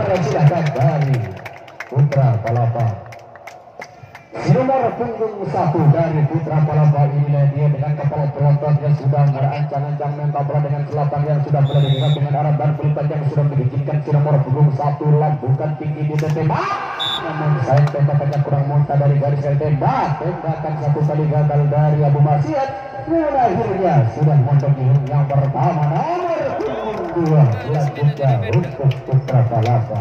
dipersilakan dari Putra Palapa. Si nomor punggung 1 dari Putra Palapa inilah dia dengan kepala penontonnya sudah merancang-ancang mental bola dengan selatan yang sudah mulai digerak dengan arah dan kulit panjang sudah mengizinkan si nomor punggung 1 lambungkan tinggi di tembak. Namun sayang tembakannya kurang monta dari garis tembak. Tembakan satu kali gagal dari Abu Maksiat. Dan akhirnya sudah mendoki yang pertama nomor punggung 2 selanjutnya untuk Putra Palapa.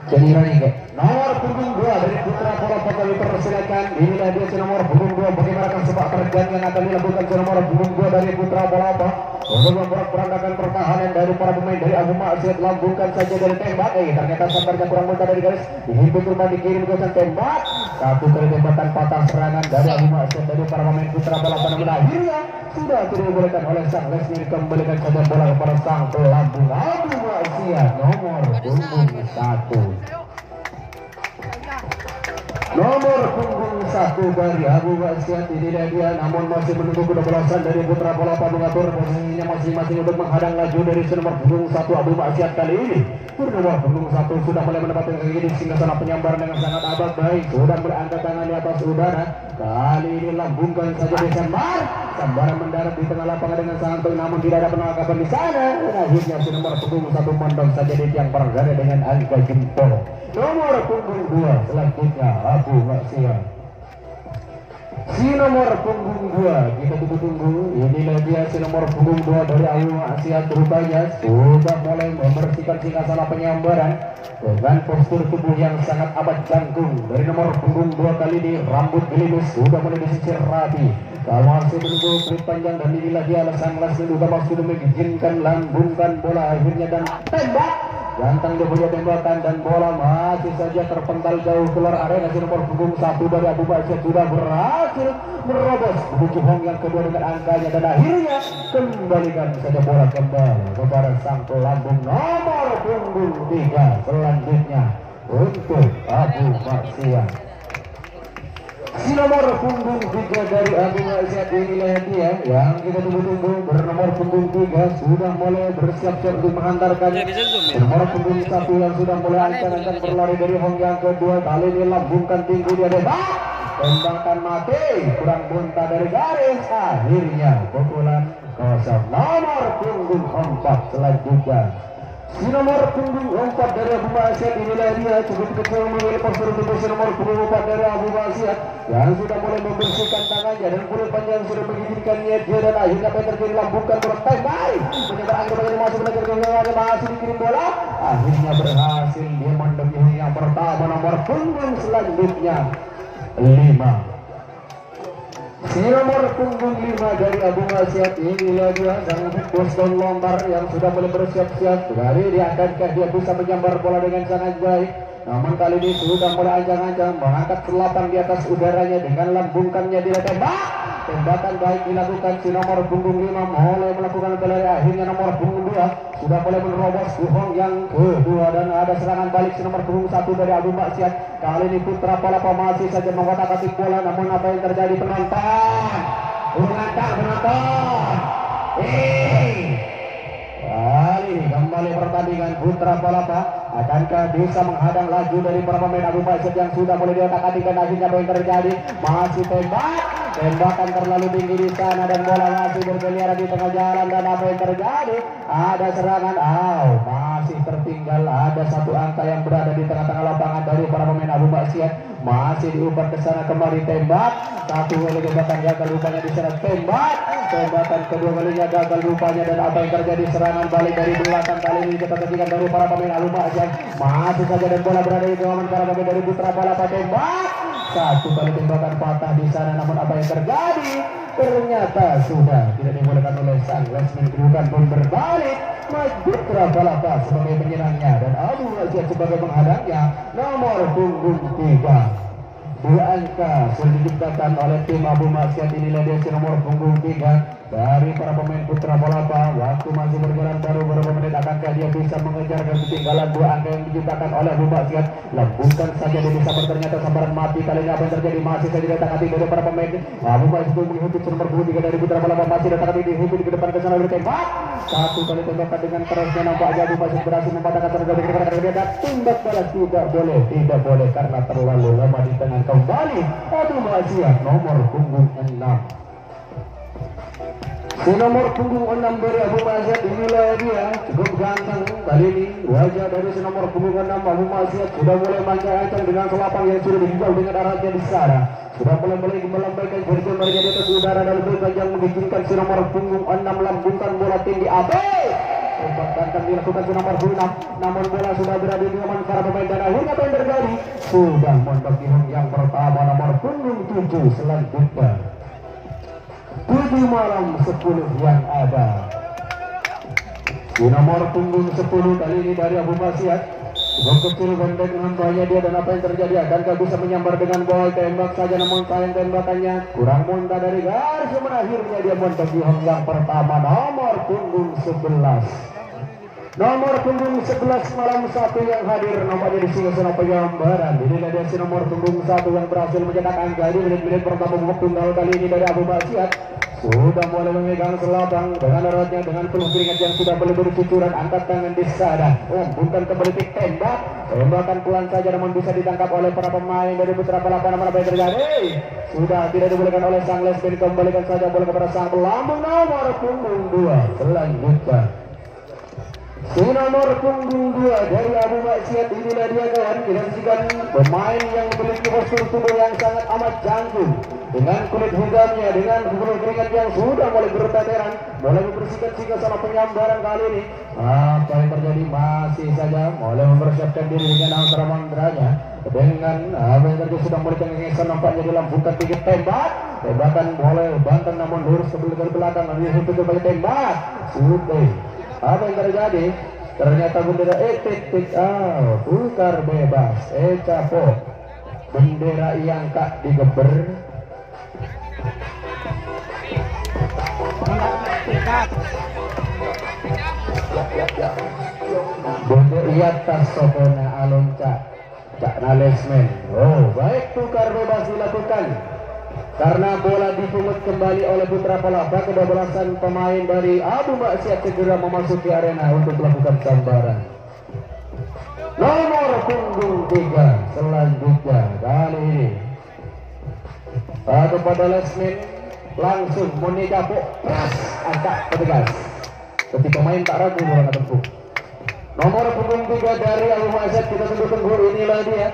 Jadi ini nomor punggung 2 dari Putra Palapa kami persilakan. Inilah dia si nomor punggung 2 bagaimana sepak terjang yang akan dilakukan si nomor punggung 2 dari Putra Palapa. Untuk membuat perandakan pertahanan dari para pemain dari Abu Maksiat lambungkan saja dari tembak. Ternyata sambarnya kurang mudah dari garis. Dihimpit rumah dikirim ke tembak. Satu kali tembakan patah serangan dari Abu Maksiat dari para pemain Putra Palapa. Namun akhirnya sudah tidak dibolehkan oleh sang Lesmi dikembalikan saja bola kepada sang pelambung Abu Maksiat nomor punggung 1. Nomor punggung 1 dari Abu Maksiat inilah dia, namun masih menunggu kedebelasan dari Putra Palapa mengatur posisinya masing-masing untuk menghadang laju dari nomor punggung 1 Abu Maksiat kali ini. Nomor punggung 1 sudah mulai mendapatkan kaki di singgasana penyambar dengan sangat abad baik, sudah berangkat tangan di atas udara. Kali ini lambungkan saja di sambar. Sambaran mendarat di tengah lapangan dengan sangat baik, namun tidak ada penangkapan di sana. Dan akhirnya si nomor punggung 1 mendong saja di tiang bergada dengan angka jempol. Nomor punggung 2 selanjutnya Abu Maksiat. Si nomor punggung 2 kita tunggu. Inilah dia si nomor punggung 2 dari Abu Maksiat, rupanya sudah mulai membersihkan singgasana penyambaran dengan postur tubuh yang sangat amat jangkung. Dari nomor punggung 2 kali ini rambut gelimis sudah mulai disisir rapi. Masih menunggu kulit panjang dan inilah dia alasan Lesmi utama sudah mengizinkan lambungkan bola akhirnya dan tembak. Gantang dia punya tembakan dan bola masih saja terpental jauh keluar area. Si nomor punggung 1 dari Abu Maksiat sudah berhasil merobos Buki Hong yang kedua dengan angkanya dan akhirnya kembalikan saja bola kembali kepada sang pelambung nomor punggung 3 selanjutnya untuk Abu Maksiat. Si nomor punggung 3 dari Abu Maksiat inilah dia yang kita tunggu-tunggu. Bernomor punggung 3 sudah mulai bersiap-siap untuk menghantarkan nomor punggung 1 yang sudah mulai ancang-ancang berlari dari Hong yang kedua. Kali ini lambungkan tinggi dia tembak. Tembakan mati kurang bunta dari garis. Akhirnya pukulan kosong. Nomor punggung 4 selanjutnya si nomor punggung 4 dari Abu Maksiat inilah dia cukup kecil memilih postur tubuh si nomor punggung 4 dari Abu Maksiat yang sudah mulai membersihkan tangannya dan kulit panjang sudah mengizinkan niatnya dan akhirnya terjadi lambungkan bola tembak. Penyebaran kembali masuk ke negara masih dikirim bola. Akhirnya berhasil dia mendoki yang pertama nomor punggung selanjutnya 5. Si nomor punggung 5 dari Abu Maksiat inilah dia sang Boston Lombar yang sudah mulai bersiap-siap. Dari diangkatkah dia bisa menyambar bola dengan sangat baik. Namun kali ini sudah mulai ancang-ancang mengangkat selatan di atas udaranya dengan lambungkannya dia tembak. Tembakan baik dilakukan si nomor punggung 5 mulai melakukan pelari. Akhirnya nomor punggung 2 sudah mulai menerobos Buhong yang kedua dan ada serangan balik si nomor punggung 1 dari Abu Maksiat. Kali ini Putra Palapa masih saja mengotak-atik bola, namun apa yang terjadi penonton? Penonton. Kali ini kembali pertandingan Putra Palapa. Akankah bisa menghadang laju dari para pemain Abu Maksiat yang sudah mulai diotak-atik dan akhirnya apa yang terjadi? Masih tembak. Tembakan terlalu tinggi di sana dan bola masih berkeliaran di tengah jalan dan apa yang terjadi? Ada serangan, masih tertinggal. Ada satu angka yang berada di tengah-tengah lapangan dari para pemain Abu Maksiat. Masih diumpan ke sana kembali tembak. Satu kali tembakan gagal rupanya di sana tembak. Tembakan kedua kalinya gagal rupanya dan apa yang terjadi? Serangan balik dari belakang kali ini kita saksikan dari para pemain Abu Maksiat. Masih saja dan bola berada di gawang para pemain dari Putra Palapa tembak. Satu kali tembakan patah di sana, namun apa yang terjadi? Ternyata sudah tidak dibolehkan oleh sang Lesmi. Kedudukan pun berbalik. Putra Palapa sebagai penyerangnya dan Abu Maksiat sebagai penghadangnya. Nomor punggung 3. Dua angka sudah diciptakan oleh tim Abu Maksiat inilah dia si nomor punggung 3. dari para pemain Putra Palapa. Waktu masih berjalan baru beberapa menit, akankah dia bisa mengejar ketinggalan 2 angka yang diciptakan oleh Abu Maksiat? Lambungkan saja dia bisa, ternyata sambaran mati. Kali ini apa yang terjadi? Masih saja ditangkap dari para pemain Abu Maksiat itu mengikuti nomor 23 dari Putra Palapa, masih datang diikuti ke depan ke sana bertembak. Satu kali tembakan dengan kerasnya, nampaknya Abu Maksiat berhasil mematahkan tenaga dari dia, dan tembak balas tidak boleh karena terlalu lama di tengah. Kembali Abu Maksiat nomor punggung 6. Nomor punggung 6 dari Abu Maksiat, inilah dia, cukup ganteng kali ini. Wajah dari nomor punggung 6 Abu Maksiat sudah mulai mancang-ancang dengan selapang yang sudah dijual dengan arahnya di sana. Sudah mulai melambaikan jari-jarinya di atas udara dan bergerak yang mengizinkan nomor punggung 6 lambungkan bola tinggi atas. Tembak ganteng dilakukan nomor 6, namun bola sudah berada di tangan para pemain dan akhirnya apa yang terjadi? Sudah mondok yang pertama nomor punggung 7 selanjutnya. 7 malam 10 yang ada di nomor punggung 10 kali ini dari Abu Maksiat. Gol kecil pendek nampaknya dia, dan apa yang terjadi? Akankah bisa menyambar dengan gol? Tembak saja namun sayang tembakannya kurang muntah dari garis, yang akhirnya dia montok di yang pertama nomor punggung 11. Nomor punggung 11 malam 1 yang hadir nampaknya di Singgasana Penyambaran. Inilah dia si nomor punggung 1 yang berhasil mencetak angka di menit-menit pertama babak tunggal kali ini dari Abu Maksiat. Sudah mulai memegang selabang dengan eratnya, dengan penuh keringat yang sudah boleh bercucuran. Angkat tangan di sana, bukan kembali tembak. Tembakan pelan saja namun bisa ditangkap oleh para pemain dari Putra Palapa. Namun apa yang terjadi? Sudah tidak dibolehkan oleh sang Lesben. Kembalikan saja bola kepada sang pelambung nomor punggung 2 selanjutnya. Nomor punggung 2 dari Abu Maksiat, inilah dia kawan. Disaksikan pemain yang memiliki postur tubuh yang sangat amat jangkung, dengan kulit hitamnya, dengan penuh keringat yang sudah mulai berteteran, mulai membersihkan Singgasana Penyambaran kali ini. Apa yang terjadi? Masih saja mulai mempersiapkan diri dengan antara mandranya. Dengan apa yang terjadi sudah mulai kengesan, nampaknya dilambungkan tinggi tembak. Tembakan boleh banten namun lurus ke belakang, lalu itu kembali tembak. Sudah. Apa yang terjadi? Ternyata bendera tukar bebas, capok. Bendera yang kak digeber. Bendera iatas sokona alon cak nalesmen. Oh, baik, tukar bebas dilakukan. Karena bola dipungut kembali oleh Putra Palapa, kebablasan pemain dari Abu Maksiat segera memasuki arena untuk melakukan sambaran. Nomor punggung 3 selanjutnya kali ini kepada Lesmin, langsung Moni Capok angkat petugas. Ketika pemain tak ragu bola tempuh. Nomor punggung 3 dari Abu Maksiat, kita tunggu inilah dia.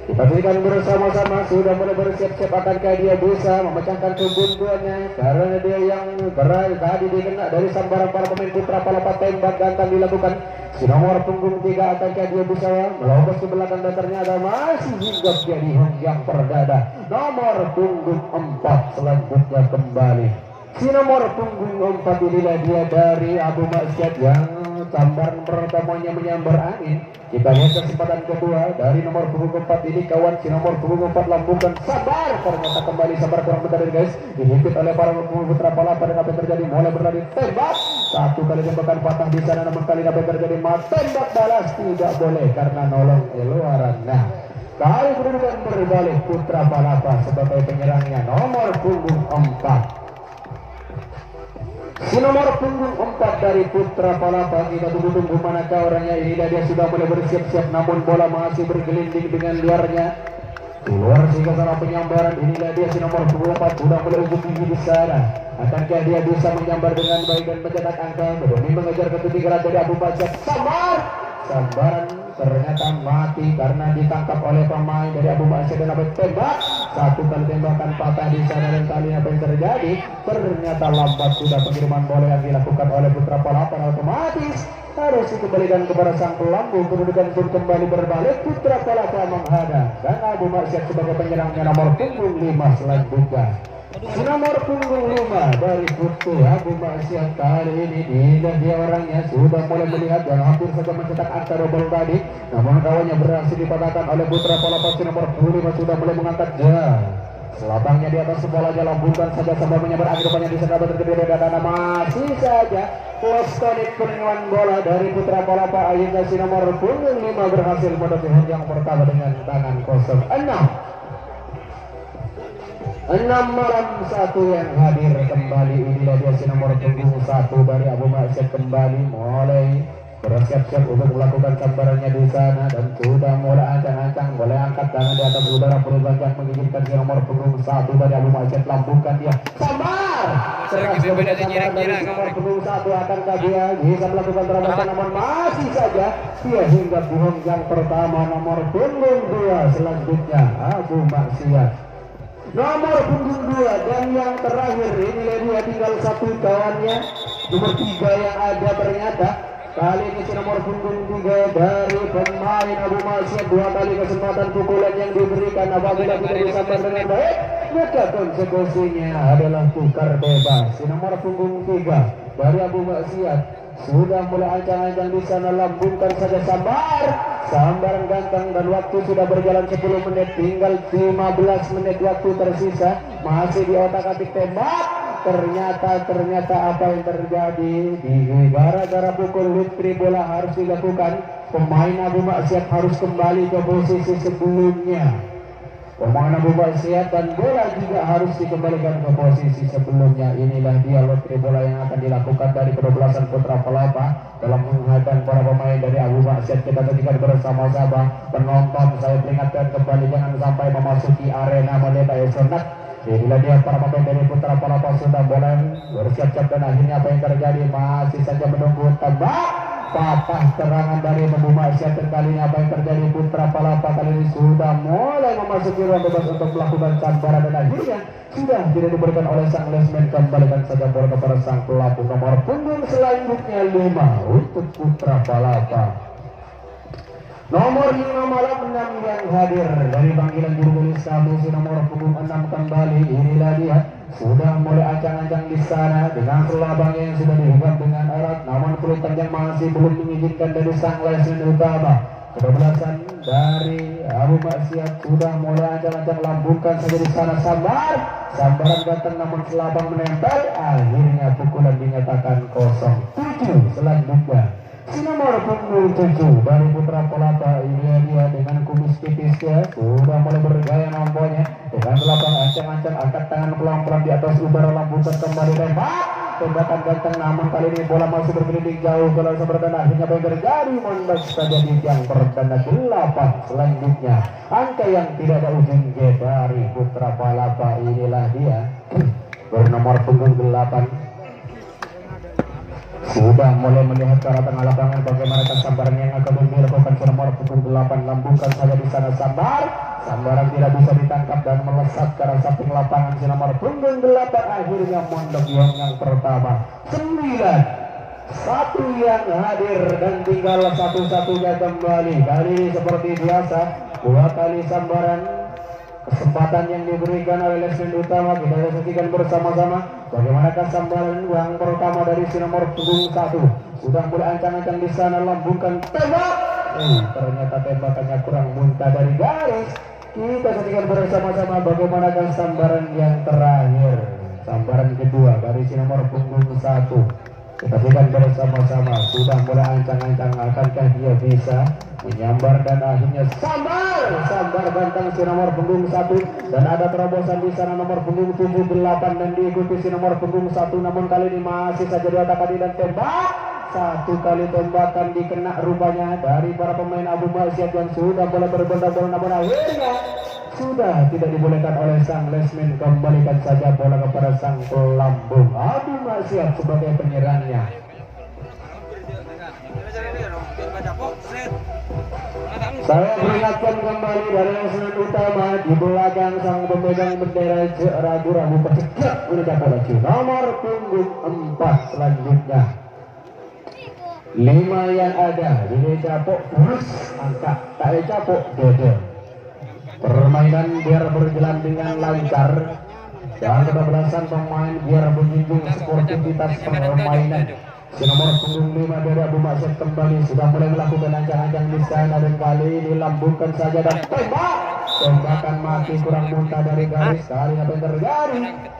Kita berikan bersama-sama, sudah mulai bersiap-siap. Akankah dia bisa memecahkan kebuntuannya? Karena dia yang tadi dikena dari sambaran para pemain Putra Palapa. Tembak gantang dilakukan. Si nomor punggung 3, akankah dia bisa melobos ke belakang dan ternyata masih hinggap dia di yang perdada. Nomor punggung 4 selanjutnya kembali. Si nomor punggung 4 inilah dia dari Abu Maksiat yang sambaran pertamanya menyambar angin. Kita lihat kesempatan kedua dari nomor punggung 4 ini kawan. Si nomor punggung 4 lambungkan sabar, ternyata kembali sabar kurang bentar guys. Dihimpit oleh para Putra Palapa dan apa yang terjadi? Mulai berlari tembak. Satu kali tembakan patah di sana, namun kali apa yang terjadi? Tembak balas tidak boleh karena nolong eluaran. Nah, kali kedudukan berbalik Putra Palapa sebagai penyerangnya nomor punggung 4. Si nomor punggung 4 dari Putra Palapa, kita tunggu manakah orangnya. Ini dia sudah mulai bersiap-siap, namun bola masih bergelinding dengan liarnya keluar Singgasana Penyambaran. Inilah dia si nomor 24 sudah mulai ujuk gigi di sana. Akankah dia bisa menyambar dengan baik dan mencetak angka? Demi mengejar ketinggalan dari Abu Maksiat. Sambaran ternyata mati karena ditangkap oleh pemain dari Abu Maksiat dan tembak. Satu kali tembakan patah di sana dan kali apa yang terjadi? Ternyata lambat sudah pengiriman bola yang dilakukan oleh Putra Palapa, otomatis harus dikembalikan kepada sang pelambung. Kedudukan pun kembali berbalik. Putra Palapa menghadang dan Abu Maksiat sebagai penyerangnya nomor punggung 5 selanjutnya. Nomor punggung 5 dari Putra Abu Maksiat kali ini dia orangnya sudah mulai melihat dan hampir saja mencetak angka double tadi, namun kawannya berhasil dipatahkan oleh Putra Palapa. Nomor 5 sudah mulai mengangkat Selapangnya di atas bolanya, lambungkan saja sambil menyebar angin rupanya di sana tergede dan masih saja close connect penemuan bola dari Putra Palapa. Akhirnya si nomor punggung 5 berhasil menutup yang pertama dengan tangan kosong. 6 malam 1 yang hadir kembali. Inilah dia si nomor punggung 1 dari Abu Masyid kembali mulai bersiap-siap untuk melakukan sambarannya di sana dan sudah mulai ancang-ancang mulai angkat tangan di atas udara berubah yang mengizinkan si nomor punggung 1 dari Abu Masyid. Lambungkan dia sambar keras dari nomor punggung 1. Akankah dia bisa melakukan terobosan, namun masih saja dia hingga buang yang pertama nomor punggung 2. Selanjutnya Abu Masyid nomor punggung 2 dan yang terakhir ini dia tinggal satu kawannya nomor 3 yang ada ternyata. Kali ini si nomor punggung 3 dari pemain Abu Masyid, 2 kali kesempatan pukulan yang diberikan. Apabila tidak disambar dengan baik, maka konsekuensinya adalah tukar bebas. Si nomor punggung 3 dari Abu Masyid sudah mulai ancang-ancang di sana. Lambungkan saja sambaran ganteng dan waktu sudah berjalan 10 menit, tinggal 15 menit waktu tersisa. Masih di otak-atik tembak. Ternyata apa yang terjadi di gara-gara pukul Lutfi bola harus dilakukan. Pemain Abu Masyid harus kembali ke posisi sebelumnya. Pemain Abu Masyid dan bola juga harus dikembalikan ke posisi sebelumnya. Inilah dia Lutfi bola yang akan dilakukan dari kedua-belasan Putra Palapa dalam menghadang para pemain dari Abu Masyid. Kita saksikan bersama-sama. Penonton saya peringatkan kembali jangan sampai memasuki arena Merdeka Sonat. Inilah dia para pemain dari Putra Palapa sudah boleh bersiap-siap dan akhirnya apa yang terjadi masih saja menunggu tembak patah serangan dari Abu Masyid. Kali ini apa yang terjadi, Putra Palapa kali ini sudah mulai memasuki ruang bebas untuk melakukan sambaran dan akhirnya sudah tidak diberikan oleh sang lesmen. Kembalikan saja bola kepada sang pelaku nomor punggung selanjutnya 5 untuk Putra Palapa. Nomor 5 malam 6 yang hadir dari panggilan juru kulis Sabu si nomor punggung 6 kembali. Inilah dia sudah mulai ancang-ancang di sana dengan selabangnya yang sudah dihitam dengan erat, namun peluit panjang masih belum mengizinkan dari sang lesmen utama. Kedua-belasan dari Abu Masyid sudah mulai ancang-ancang. Lambungkan saja di sana sambaran ganteng namun selabang menempel. Akhirnya pukulan dinyatakan kosong. 7 selanjutnya si nomor punggung 7 dari Putra Palapa. Ini dia dengan kumis tipisnya sudah mulai bergaya namponya dengan selapang ancang-ancang, angkat tangan pelan-pelan di atas udara. Lambungkan kembali tembakan ganteng namun kali ini bola masih berkeliling jauh bola seberdan. Akhirnya apa yang terjadi, mendak saja di tiang perdana 8. Selanjutnya angka yang tidak ada ujung G dari Putra Palapa. Inilah dia bernomor punggung 8 sudah mulai melihat ke arah tengah lapangan bagaimana sambaran yang akan dilakukan ke nomor punggung 8. Lambungkan saja di sana sambaran tidak bisa ditangkap dan melesat ke arah samping lapangan si nomor punggung 8. Akhirnya mondok yang pertama. 9-1 yang hadir dan tinggal satu-satunya kembali. Kali ini seperti biasa 2 kali sambaran. Kesempatan yang diberikan oleh lesmen utama kita saksikan bersama-sama bagaimana sambaran yang pertama dari si nomor punggung 1. Sudah mulai ancang-ancang di sana. Lambungkan tembak. Ternyata tembakannya kurang muntah dari garis. Kita saksikan bersama-sama bagaimana sambaran yang terakhir, sambaran kedua dari si nomor punggung 1. Kita saksikan bersama-sama sudah mulai ancang-ancang. Akankah dia bisa menyambar dan akhirnya sambar ganteng si nomor punggung 1 dan ada terobosan di sana nomor punggung 78 dan diikuti si nomor punggung 1. Namun kali ini masih saja di otak dan tembak. 1 kali tembakan dikena rupanya dari para pemain Abu Masyid yang sudah mulai berbondong-bondong, namun akhirnya sudah tidak dibolehkan oleh sang lesmen. Kembalikan saja bola kepada sang pelambung Abu Masyid sebagai penyerangnya. Saya peringatkan kembali dari lesmen utama di belakang sang pemegang bendera ragu-ragu pecah udah bola nomor punggung 4. Selanjutnya 5 yang ada ini capok terus angkat tak capok dede. Permainan biar berjalan dengan lancar dan kedua-belasan pemain biar menjunjung sportivitas permainan. Si nomor punggung 5 dari Abu Masyid kembali sudah mulai melakukan ancang-ancang di sana dan kali ini lambungkan saja dan tembak. tembakan mati kurang muntah dari garis. Kali apa yang terjadi?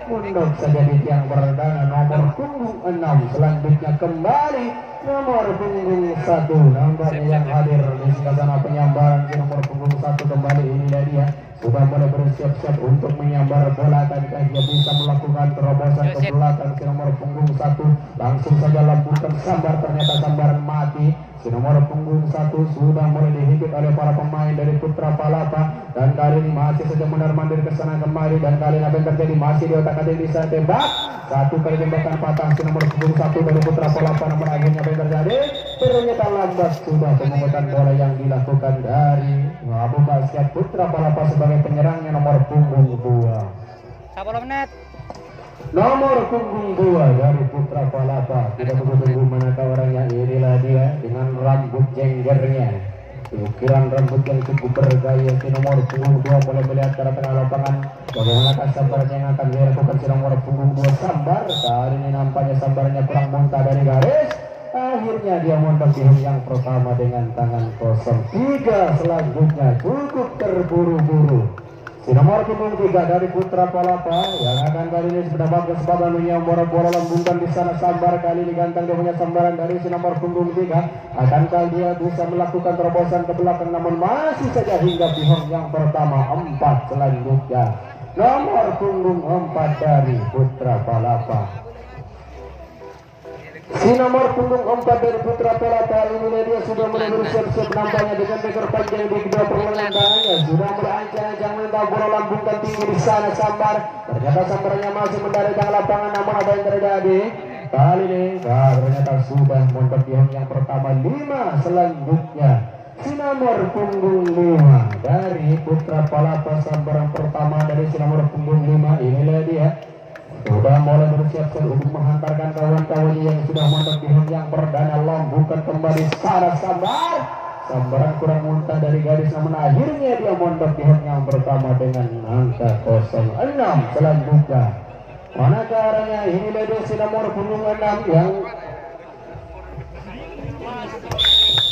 Mundur saja di tiang perdana nomor punggung 6. Selanjutnya kembali nomor punggung 1. Nampaknya yang hadir di sana penyambaran di nomor punggung 1 kembali. Inilah dia sudah mulai bersiap-siap untuk menyambar bola. Tadikah dia bisa melakukan terobosan ke belakang si nomor punggung 1, langsung saja lambungkan sambar, ternyata sambaran mati. Si nomor punggung 1 sudah mulai dihimpit oleh para pemain dari Putra Palapa, dan kali ini masih saja mondar-mandir ke sana kemari, dan kali ini apa yang terjadi? Masih di otak-atik bisa tembak. Satu kali tembakan patah si nomor punggung 1 dari Putra Palapa, namun akhirnya apa yang terjadi? Ternyata lambat sudah pemungutan bola yang dilakukan dari Abu Basket Putra Palapa sebagai penyerangnya nomor punggung 2. 10 menit. Nomor punggung 2 dari Putra Palapa. Tidak tunggu manakah orangnya. Inilah dia dengan rambut jenggernya, ukiran rambut yang cukup bergaya. Si nomor punggung 2 boleh melihat ke tengah lapangan bagaimana sambaran yang akan dilakukan si nomor punggung 2 sambar. Kali ini nampaknya sambarannya kurang muntah dari garis. Akhirnya dia mondok di yang pertama dengan tangan kosong. 3 selanjutnya cukup terburu-buru. Si nomor punggung 3 dari Putra Palapa yang akan kali ini mendapat kesempatan menyambar bola lambungkan di sana sambar. Kali ini ganteng dia punya sambaran dari si nomor punggung 3. Akankah dia bisa melakukan terobosan ke belakang, namun masih saja hingga pihak yang pertama. 4 selanjutnya nomor punggung 4 dari Putra Palapa. Si nomor punggung 4 dari Putra Palapa ini dia sudah mulai bersiap-siap nampaknya dengan bekor panjang di kedua perlawanan tangannya. Sudah mulai ancang-ancang minta bola lambungkan tinggi di sana sambar. Ternyata sambarannya masih mendarat tengah lapangan, namun apa yang terjadi? Kali ini ternyata sudah mondok di yang pertama. 5 selanjutnya si nomor punggung 5 dari Putra Palapa, sambaran pertama dari si nomor punggung 5. Inilah dia sudah mulai bersiap-siap untuk menghantarkan kawan-kawannya yang sudah mondok di yang perdana. Lambungkan kembali sana sambar. Sambaran kurang muntah dari garis, namun akhirnya dia mondok di yang pertama dengan angka 06. Selanjutnya manakah arahnya? Inilah dia si nomor punggung 6 yang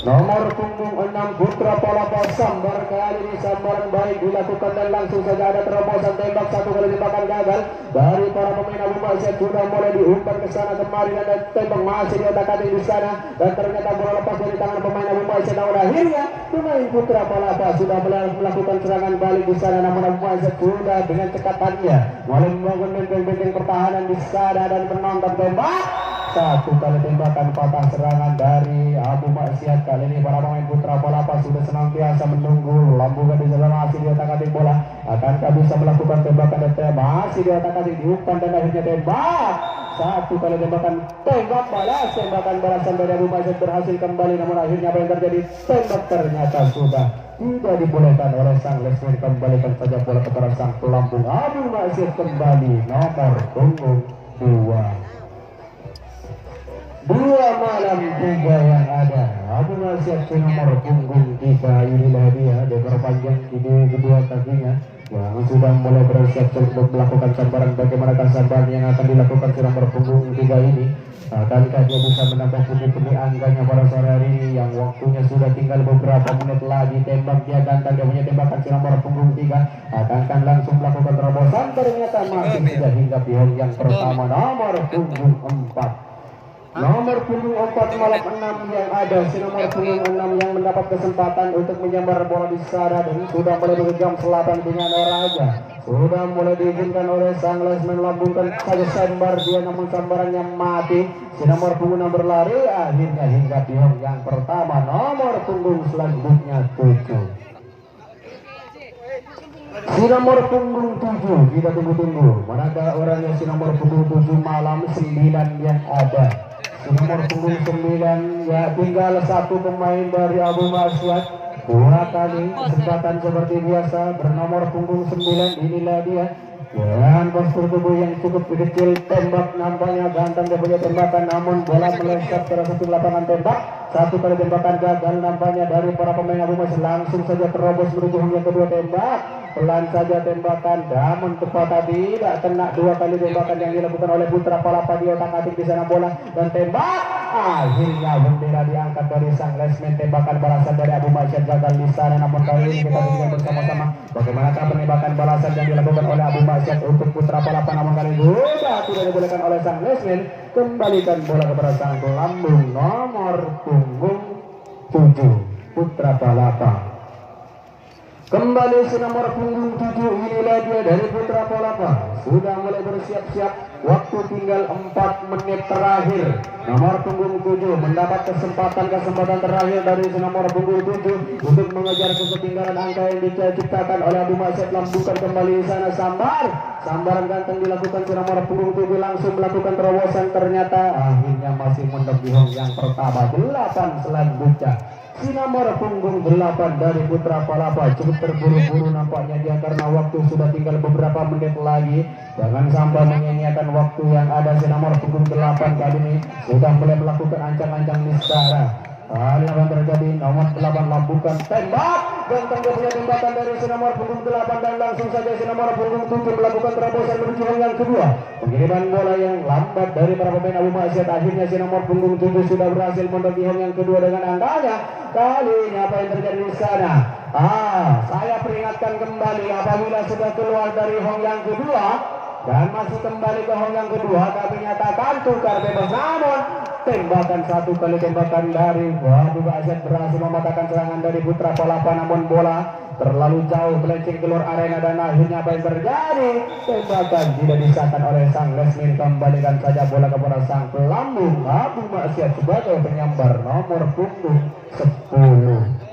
nomor punggung 6 Putra Palapa sambar. Kali ini sambaran baik dilakukan dan langsung saja ada terobosan tembak. 1 kali tembakan gagal dari para pemain Abu Basket. Sudah mulai diumpan ke sana kemari dan tembak masih di otak-atik di sana, dan ternyata bola lepas dari tangan pemain Abu Basket. Namun akhirnya pemain Putra Palapa sudah melakukan serangan balik di sana, namun Abu Basket sudah dengan cekatannya mulai membangun benteng-benteng pertahanan di sana dan penonton tembak. 1 kali tembakan patah serangan dari Abu Maksiat. Kali ini para pemain Putra Palapa sudah senantiasa menunggu lambungan di sana, masih di otak-atik bola. Akankah bisa melakukan tembakan dan tembak? Masih di otak-atik diumpan dan akhirnya tembak. 1 kali tembakan tembak balas. Tembakan balasan dari Abu Maksiat berhasil kembali, namun akhirnya apa yang terjadi? Tembak ternyata sudah tidak dibolehkan oleh sang Lesman. Kembalikan saja bola kepada sang pelampung. Abu Maksiat kembali nomor punggung 2. 2 malam 3 yang ada. Abu Maksiat nomor punggung 3. Inilah dia dekor panjang di kedua kakinya yang sudah mulai bersiap untuk melakukan sambaran. Bagaimanakah sambaran yang akan dilakukan si nomor punggung 3 ini? Akankah dia bisa menambah pundi-pundi angkanya pada sore hari ini yang waktunya sudah tinggal beberapa menit lagi? Tembak dia ganteng, dia punya tembakan si nomor punggung 3. Akankah langsung melakukan terobosan? Ternyata masih sudah hingga pihak yang pertama. Nomor punggung 4. Nomor punggung 4 malam 6 yang ada. Si nomor punggung 6 yang mendapat kesempatan untuk menyambar bola di sana dan sudah mulai berjam selatan dengan Raja. Sudah mulai diizinkan oleh sang Lesman lambungkan saja sambar dia, namun sambarannya mati. Si nomor punggung 6 berlari akhirnya hingga pihak yang pertama. Nomor punggung selanjutnya 7. Si nomor punggung 7 kita tunggu-tunggu. Manakah orangnya si nomor punggung 7 malam 9 yang ada? Nomor punggung 9 ya tinggal 1 pemain dari Abu Maksiat. 2 kali kesempatan seperti biasa bernomor punggung 9. Inilah dia dengan postur tubuh yang cukup kecil. Tembak nampaknya ganteng, dia punya tembakan, namun bola meleset ke satu lapangan tembak. 1 kali tembakan gagal nampaknya dari para pemain Abu Maksiat. Langsung saja terobos menuju yang kedua tembak. Pelan saja tembakan, namun tepat tidak kena. 2 kali tembakan yang dilakukan oleh Putra Palapa di otak-atik di sana bola dan tembak. Akhirnya bendera diangkat dari sang resmen. Tembakan balasan dari Abu Masyad gagal di sana, namun kali ini kita saksikan bersama-sama bagaimanakah penembakan balasan yang dilakukan oleh Abu Masyad untuk Putra Palapa, namun kali ini tidak dibolehkan oleh sang resmen. Kembalikan bola kepada sang lambung nomor punggung 7 Putra Palapa. Kembali si nomor punggung 7, inilah dia dari Putra Palapa. Sudah mulai bersiap-siap. Waktu tinggal 4 menit terakhir. Nomor punggung 7 mendapat kesempatan terakhir dari si nomor punggung 7 untuk mengejar ketinggalan angka yang diciptakan oleh Abu Masyad. Lambungkan kembali di sana, sambaran ganteng dilakukan si nomor punggung 7, langsung melakukan terobosan. Ternyata akhirnya masih mendek di hong yang pertama. 8 selanjutnya si nomor punggung 8 dari Putra Palapa cukup terburu-buru nampaknya dia, karena waktu sudah tinggal beberapa menit lagi. Jangan sampai menyanyiakan waktu yang ada. Si nomor punggung 8 kali ini sudah mulai melakukan ancang-ancang niscara. Hal yang akan terjadi, nomor 8 lambungkan tembak, ganteng dia punya tembakan dari si nomor punggung 8, dan langsung saja si nomor punggung 7 melakukan terobosan menuju yang kedua. Pengiriman bola yang lambat dari para pemain Abu Masyad. Akhirnya si nomor punggung 7 sudah berhasil mendaki yang kedua dengan angkanya. Kali ini apa yang terjadi di sana? Saya peringatkan kembali, apabila sudah keluar dari hong yang kedua dan masih kembali ke hong yang kedua, kami nyatakan tukar bebas. Namun tembakan satu kali tembakan dari Abu Masyad berhasil mematahkan serangan dari Putra Palapa, namun bola terlalu jauh melenceng keluar arena, dan akhirnya apa yang terjadi? Tembakan tidak disahkan oleh sang resmi. Kembalikan saja bola kepada sang pelambung Abu Masyad sebagai penyambar nomor punggung 10.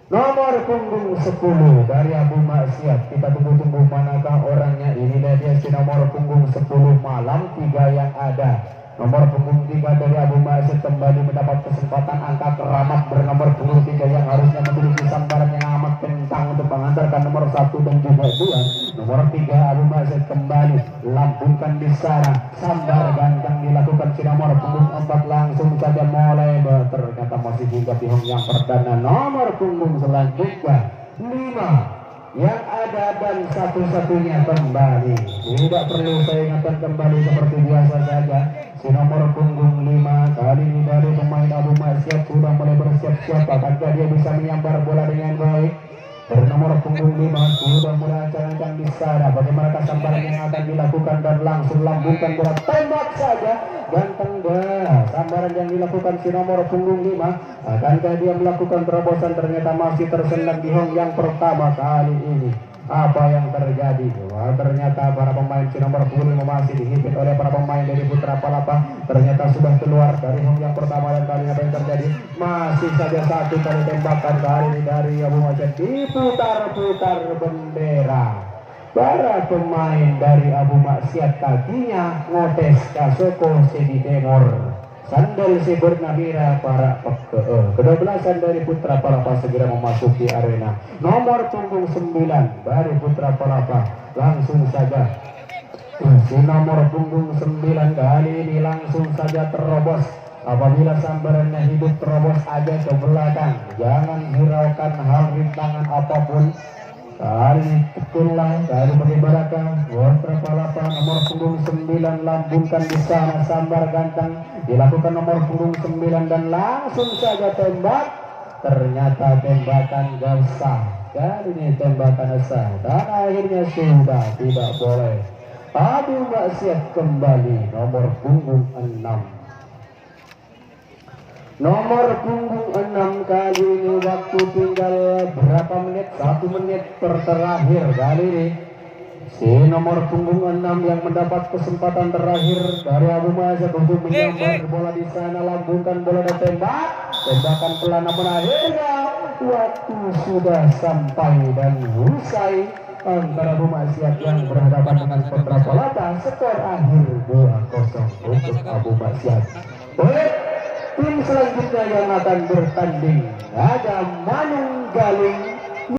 Nomor punggung 10 dari Abu Masyad. Kita tunggu-tunggu manakah orangnya. Inilah dia si nomor punggung 10 malam 3 yang ada. Nomor punggung 3 dari Abu Masyad kembali mendapat kesempatan angka keramat bernomor punggung 3 yang harusnya memiliki sambaran yang amat kencang untuk mengantarkan nomor 1 dan juga 2. Nomor 3 Abu Masyad kembali lambungkan di sana, sambar ganteng dilakukan si nomor punggung 4, langsung saja mulai ternyata masih hingga di hong yang perdana. Nomor punggung selanjutnya 5 yang ada, dan satu-satunya kembali. Tidak perlu saya ingatkan kembali, seperti biasa saja. Si nomor punggung 5 kali ini dari pemain Abu Masyad sudah mulai bersiap-siap. Akankah dia bisa menyambar bola dengan baik? Bernomor punggung 5 sudah mulai ancang-ancang di sana. Bagaimana sambaran yang akan dilakukan, dan langsung lambungkan bola, tembak saja ganteng dah. Sambaran yang dilakukan si nomor punggung 5, akankah dia melakukan terobosan? Ternyata masih tersendat di hong yang pertama kali ini. Apa yang terjadi? Wah, ternyata para pemain si nomor punggung 5 masih dihimpit oleh para pemain dari Putra Palapa. Ternyata sudah keluar dari hong yang pertama, dan kali ini apa yang terjadi? Masih saja satu kali tembakan kali ini dari Abu Masyad. Diputar-putar bendera. Para pemain dari Abu Masyad kakinya ngotes kasoko sedi temor. Sandal si bernamira para kedua-belasan dari Putra Palapa segera memasuki arena. Nomor punggung 9 dari Putra Palapa langsung saja si nomor punggung 9 kali ini langsung saja terobos. Apabila sambarannya hidup, terobos aja ke belakang, jangan hiraukan hal rintangan apapun. Kali tekunlah dari bagaimanakah Putra Palapa. Nomor punggung 9 lambungkan di sana, sambar ganteng dilakukan nomor punggung 9, dan langsung saja tembak. Ternyata tembakan gak sah. Kali ini tembakan sah, dan akhirnya sudah tidak boleh. Abu Masyad kembali nomor punggung 6. Nomor punggung 6 kali ini waktu tinggal berapa menit? 1 menit terakhir. Kali ini si nomor punggung 6 yang mendapat kesempatan terakhir dari Abu Masyad untuk menyambar bola di sana, lambungkan bola dan tembak. Tembakan pelan, namun akhirnya waktu sudah sampai dan usai antara Abu Masyad yang berhadapan dengan Putra Palapa. Skor akhir 2-0 untuk Abu Masyad. Tim selanjutnya yang akan bertanding ada Manunggaling